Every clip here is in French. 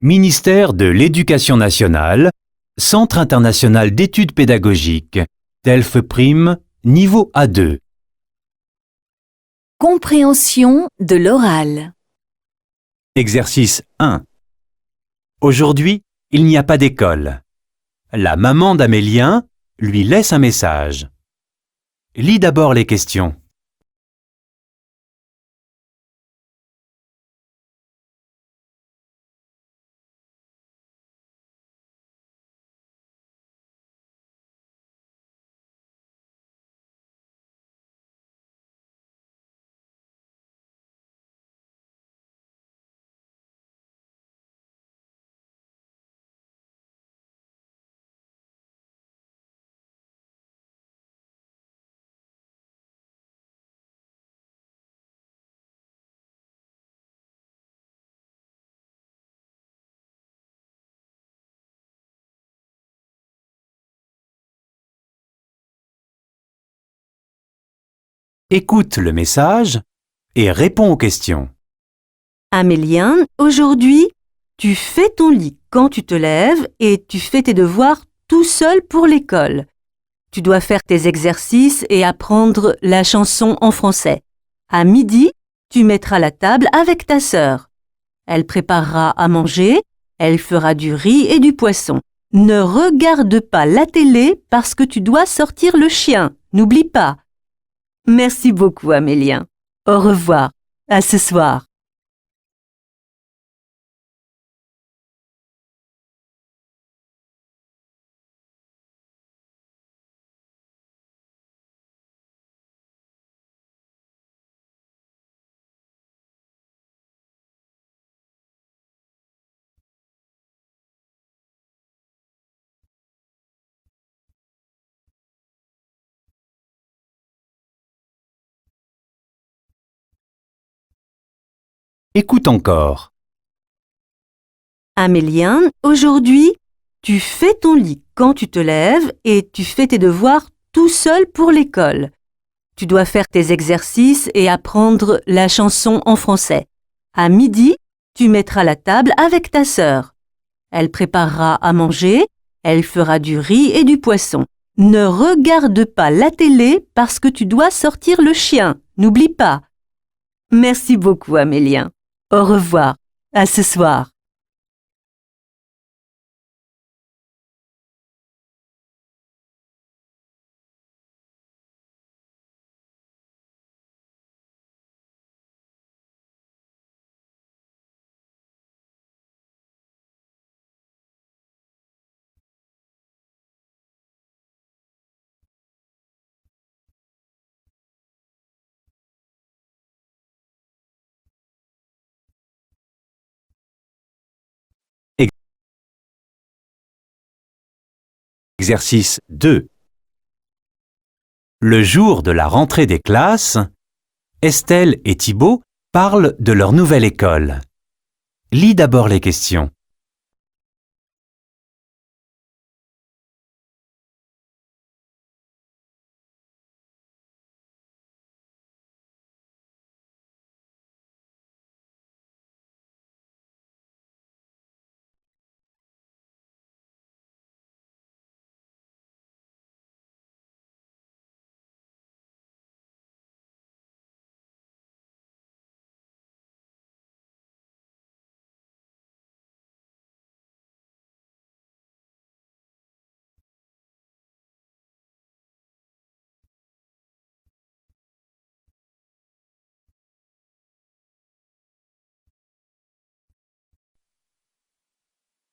Ministère de l'Éducation nationale, Centre international d'études pédagogiques, TELF Prime, niveau A2. Compréhension de l'oral. Exercice 1. Aujourd'hui, il n'y a pas d'école. La maman d'Amélien lui laisse un message. Lis d'abord les questions. Écoute le message et réponds aux questions. Amélien, aujourd'hui, tu fais ton lit quand tu te lèves et tu fais tes devoirs tout seul pour l'école. Tu dois faire tes exercices et apprendre la chanson en français. À midi, tu mettras la table avec ta sœur. Elle préparera à manger, elle fera du riz et du poisson. Ne regarde pas la télé parce que tu dois sortir le chien. N'oublie pas. Merci beaucoup, Amélien. Au revoir. À ce soir. Écoute encore. Amélien, aujourd'hui, tu fais ton lit quand tu te lèves et tu fais tes devoirs tout seul pour l'école. Tu dois faire tes exercices et apprendre la chanson en français. À midi, tu mettras la table avec ta sœur. Elle préparera à manger, elle fera du riz et du poisson. Ne regarde pas la télé parce que tu dois sortir le chien. N'oublie pas. Merci beaucoup, Amélien. Au revoir. À ce soir. Exercice 2. Le jour de la rentrée des classes, Estelle et Thibaut parlent de leur nouvelle école. Lis d'abord les questions.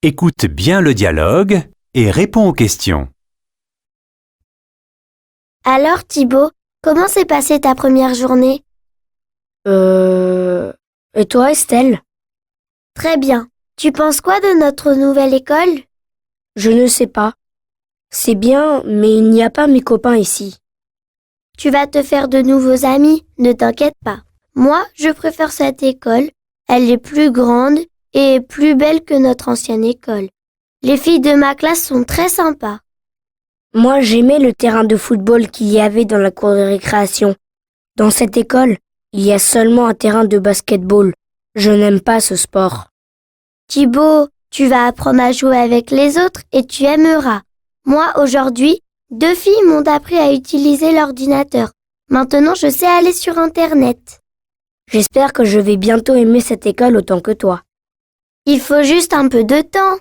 Écoute bien le dialogue et réponds aux questions. Alors Thibaut, comment s'est passée ta première journée? Et toi, Estelle? Très bien. Tu penses quoi de notre nouvelle école? Je ne sais pas. C'est bien, mais il n'y a pas mes copains ici. Tu vas te faire de nouveaux amis, ne t'inquiète pas. Moi, je préfère cette école. Elle est plus grande et plus belle que notre ancienne école. Les filles de ma classe sont très sympas. Moi, j'aimais le terrain de football qu'il y avait dans la cour de récréation. Dans cette école, il y a seulement un terrain de basketball. Je n'aime pas ce sport. Thibaut, Tu vas apprendre à jouer avec les autres et tu aimeras. Moi, aujourd'hui, 2 filles m'ont appris à utiliser l'ordinateur. Maintenant, je sais aller sur Internet. J'espère que je vais bientôt aimer cette école autant que toi. Il faut juste un peu de temps.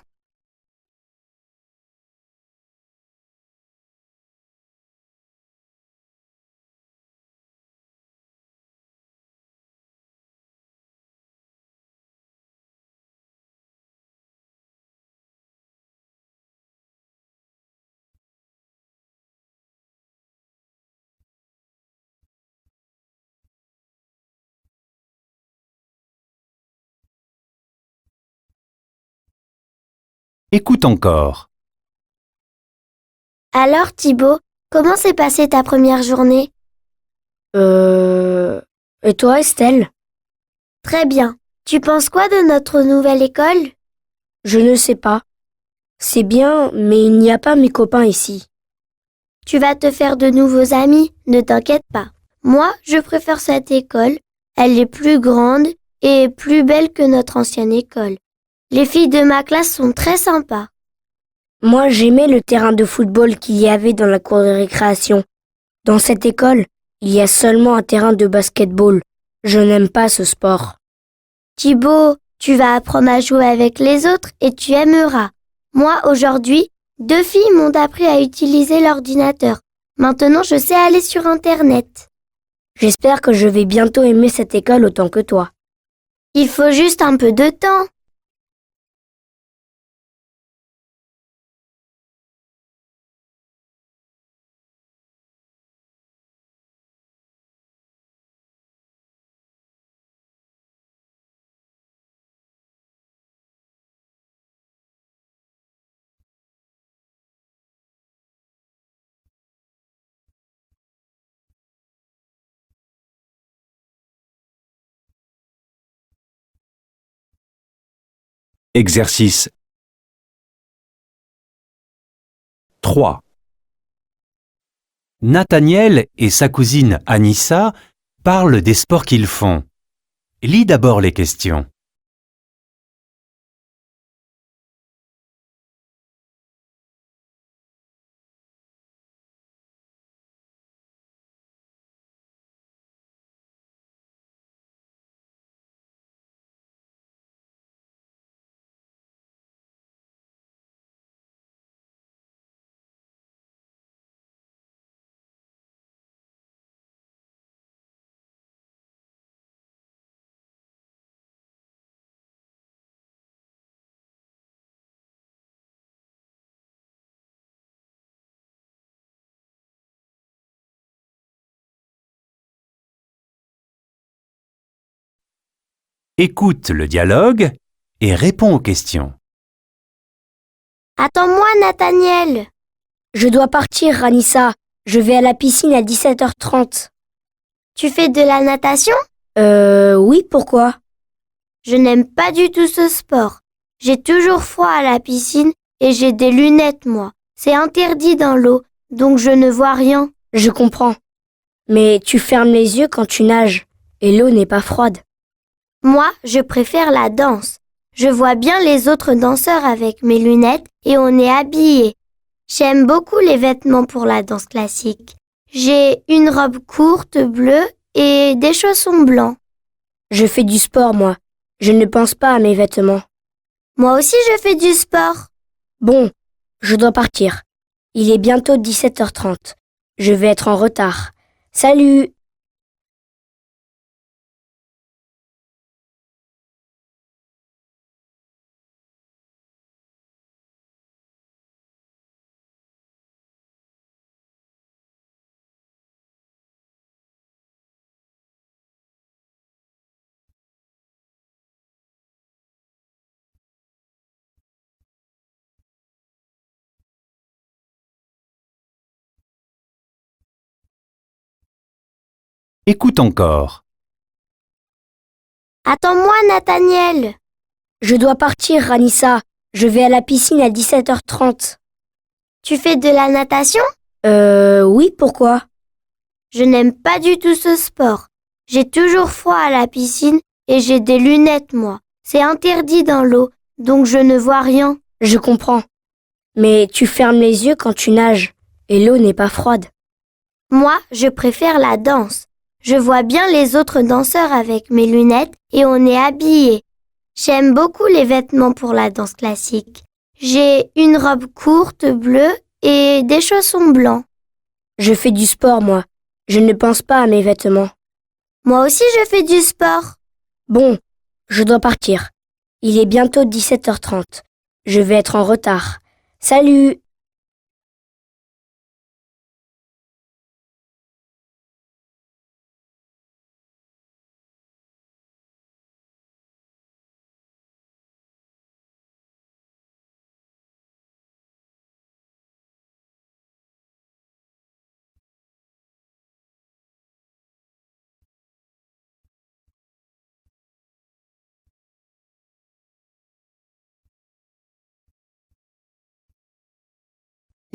Écoute encore. Alors, Thibaut, comment s'est passée ta première journée? Et toi, Estelle? Très bien. Tu penses quoi de notre nouvelle école? Je ne sais pas. C'est bien, mais il n'y a pas mes copains ici. Tu vas te faire de nouveaux amis, ne t'inquiète pas. Moi, je préfère cette école. Elle est plus grande et plus belle que notre ancienne école. Les filles de ma classe sont très sympas. Moi, j'aimais le terrain de football qu'il y avait dans la cour de récréation. Dans cette école, il y a seulement un terrain de basketball. Je n'aime pas ce sport. Thibaut, tu vas apprendre à jouer avec les autres et tu aimeras. Moi, aujourd'hui, 2 filles m'ont appris à utiliser l'ordinateur. Maintenant, je sais aller sur Internet. J'espère que je vais bientôt aimer cette école autant que toi. Il faut juste un peu de temps. Exercice 3. Nathaniel et sa cousine Anissa parlent des sports qu'ils font. Lis d'abord les questions. Écoute le dialogue et réponds aux questions. Attends-moi, Nathaniel. Je dois partir, Ranissa. Je vais à la piscine à 17h30. Tu fais de la natation? Oui, pourquoi? Je n'aime pas du tout ce sport. J'ai toujours froid à la piscine et j'ai des lunettes, moi. C'est interdit dans l'eau, donc je ne vois rien. Je comprends. Mais tu fermes les yeux quand tu nages, et l'eau n'est pas froide. Moi, je préfère la danse. Je vois bien les autres danseurs avec mes lunettes et on est habillés. J'aime beaucoup les vêtements pour la danse classique. J'ai une robe courte bleue et des chaussons blancs. Je fais du sport, moi. Je ne pense pas à mes vêtements. Moi aussi, je fais du sport. Bon, je dois partir. Il est bientôt 17h30. Je vais être en retard. Salut! Écoute encore. Attends-moi, Nathaniel. Je dois partir, Ranissa. Je vais à la piscine à 17h30. Tu fais de la natation? Oui, pourquoi? Je n'aime pas du tout ce sport. J'ai toujours froid à la piscine et j'ai des lunettes, moi. C'est interdit dans l'eau, donc je ne vois rien. Je comprends. Mais tu fermes les yeux quand tu nages, et l'eau n'est pas froide. Moi, je préfère la danse. Je vois bien les autres danseurs avec mes lunettes et on est habillés. J'aime beaucoup les vêtements pour la danse classique. J'ai une robe courte bleue et des chaussons blancs. Je fais du sport, moi. Je ne pense pas à mes vêtements. Moi aussi, je fais du sport. Bon, je dois partir. Il est bientôt 17h30. Je vais être en retard. Salut!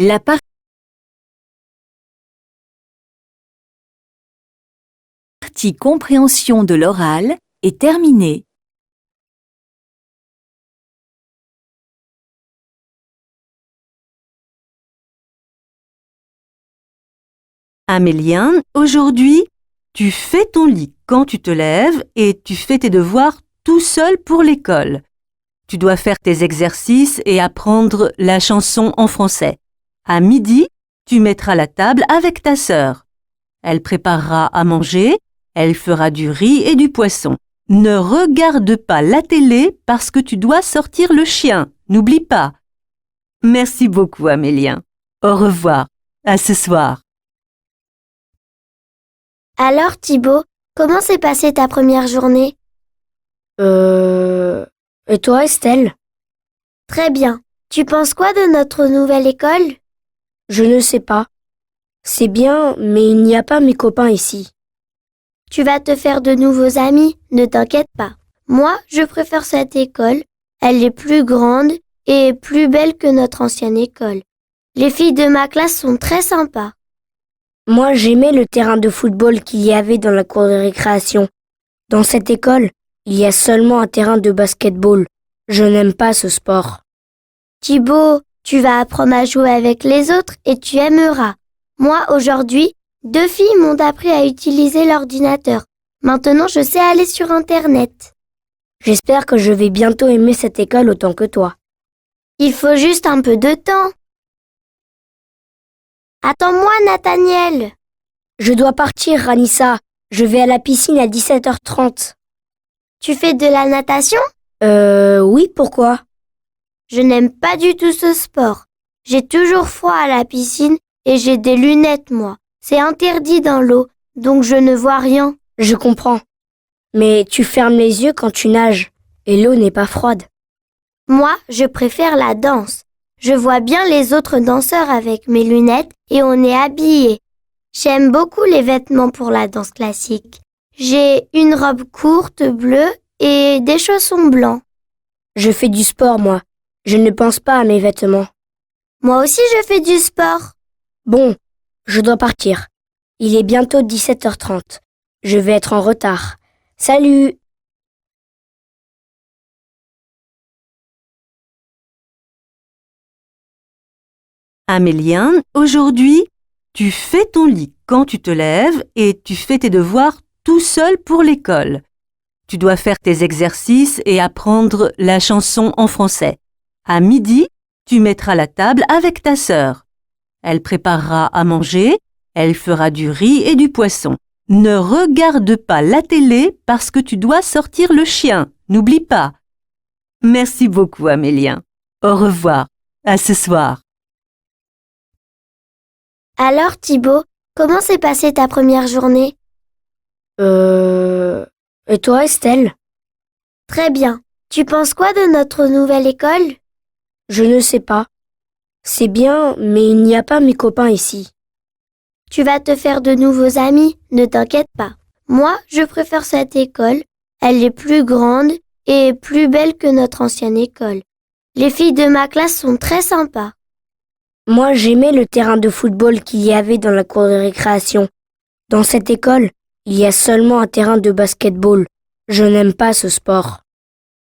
La partie compréhension de l'oral est terminée. Amélien, aujourd'hui, tu fais ton lit quand tu te lèves et tu fais tes devoirs tout seul pour l'école. Tu dois faire tes exercices et apprendre la chanson en français. À midi, tu mettras la table avec ta sœur. Elle préparera à manger, elle fera du riz et du poisson. Ne regarde pas la télé parce que tu dois sortir le chien, n'oublie pas. Merci beaucoup, Amélien. Au revoir, à ce soir. Alors Thibaut, comment s'est passée ta première journée? Et toi, Estelle? Très bien. Tu penses quoi de notre nouvelle école? Je ne sais pas. C'est bien, mais il n'y a pas mes copains ici. Tu vas te faire de nouveaux amis, ne t'inquiète pas. Moi, je préfère cette école. Elle est plus grande et plus belle que notre ancienne école. Les filles de ma classe sont très sympas. Moi, j'aimais le terrain de football qu'il y avait dans la cour de récréation. Dans cette école, il y a seulement un terrain de basketball. Je n'aime pas ce sport. Thibaut, tu vas apprendre à jouer avec les autres et tu aimeras. Moi, aujourd'hui, 2 filles m'ont appris à utiliser l'ordinateur. Maintenant, je sais aller sur Internet. J'espère que je vais bientôt aimer cette école autant que toi. Il faut juste un peu de temps. Attends-moi, Nathaniel. Je dois partir, Ranissa. Je vais à la piscine à 17h30. Tu fais de la natation? Oui, pourquoi? Je n'aime pas du tout ce sport. J'ai toujours froid à la piscine et j'ai des lunettes, moi. C'est interdit dans l'eau, donc je ne vois rien. Je comprends. Mais tu fermes les yeux quand tu nages, et l'eau n'est pas froide. Moi, je préfère la danse. Je vois bien les autres danseurs avec mes lunettes et on est habillés. J'aime beaucoup les vêtements pour la danse classique. J'ai une robe courte bleue et des chaussons blancs. Je fais du sport, moi. Je ne pense pas à mes vêtements. Moi aussi, je fais du sport. Bon, je dois partir. Il est bientôt 17h30. Je vais être en retard. Salut! Amélien, aujourd'hui, tu fais ton lit quand tu te lèves et tu fais tes devoirs tout seul pour l'école. Tu dois faire tes exercices et apprendre la chanson en français. À midi, tu mettras la table avec ta sœur. Elle préparera à manger, elle fera du riz et du poisson. Ne regarde pas la télé parce que tu dois sortir le chien, n'oublie pas. Merci beaucoup, Amélien. Au revoir, à ce soir. Alors Thibaut, comment s'est passée ta première journée? Et toi, Estelle? Très bien. Tu penses quoi de notre nouvelle école? Je ne sais pas. C'est bien, mais il n'y a pas mes copains ici. Tu vas te faire de nouveaux amis, ne t'inquiète pas. Moi, je préfère cette école. Elle est plus grande et plus belle que notre ancienne école. Les filles de ma classe sont très sympas. Moi, j'aimais le terrain de football qu'il y avait dans la cour de récréation. Dans cette école, il y a seulement un terrain de basketball. Je n'aime pas ce sport.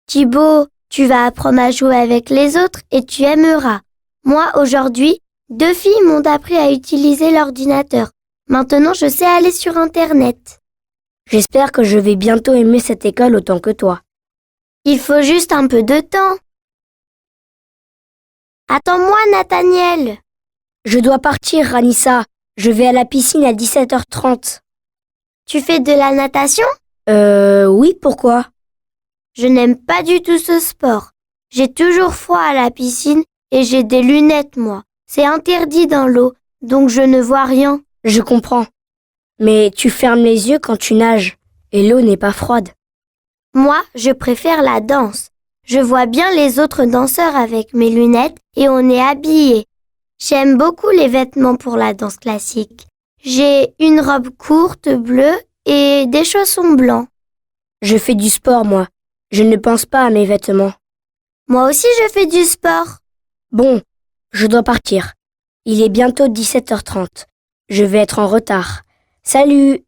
Thibaut, Tu vas apprendre à jouer avec les autres et tu aimeras. Moi, aujourd'hui, 2 filles m'ont appris à utiliser l'ordinateur. Maintenant, je sais aller sur Internet. J'espère que je vais bientôt aimer cette école autant que toi. Il faut juste un peu de temps. Attends-moi, Nathaniel. Je dois partir, Ranissa. Je vais à la piscine à 17h30. Tu fais de la natation? Oui, pourquoi? Je n'aime pas du tout ce sport. J'ai toujours froid à la piscine et j'ai des lunettes, moi. C'est interdit dans l'eau, donc je ne vois rien. Je comprends. Mais tu fermes les yeux quand tu nages, et l'eau n'est pas froide. Moi, je préfère la danse. Je vois bien les autres danseurs avec mes lunettes et on est habillés. J'aime beaucoup les vêtements pour la danse classique. J'ai une robe courte bleue et des chaussons blancs. Je fais du sport, moi. Je ne pense pas à mes vêtements. Moi aussi, je fais du sport. Bon, je dois partir. Il est bientôt 17h30. Je vais être en retard. Salut!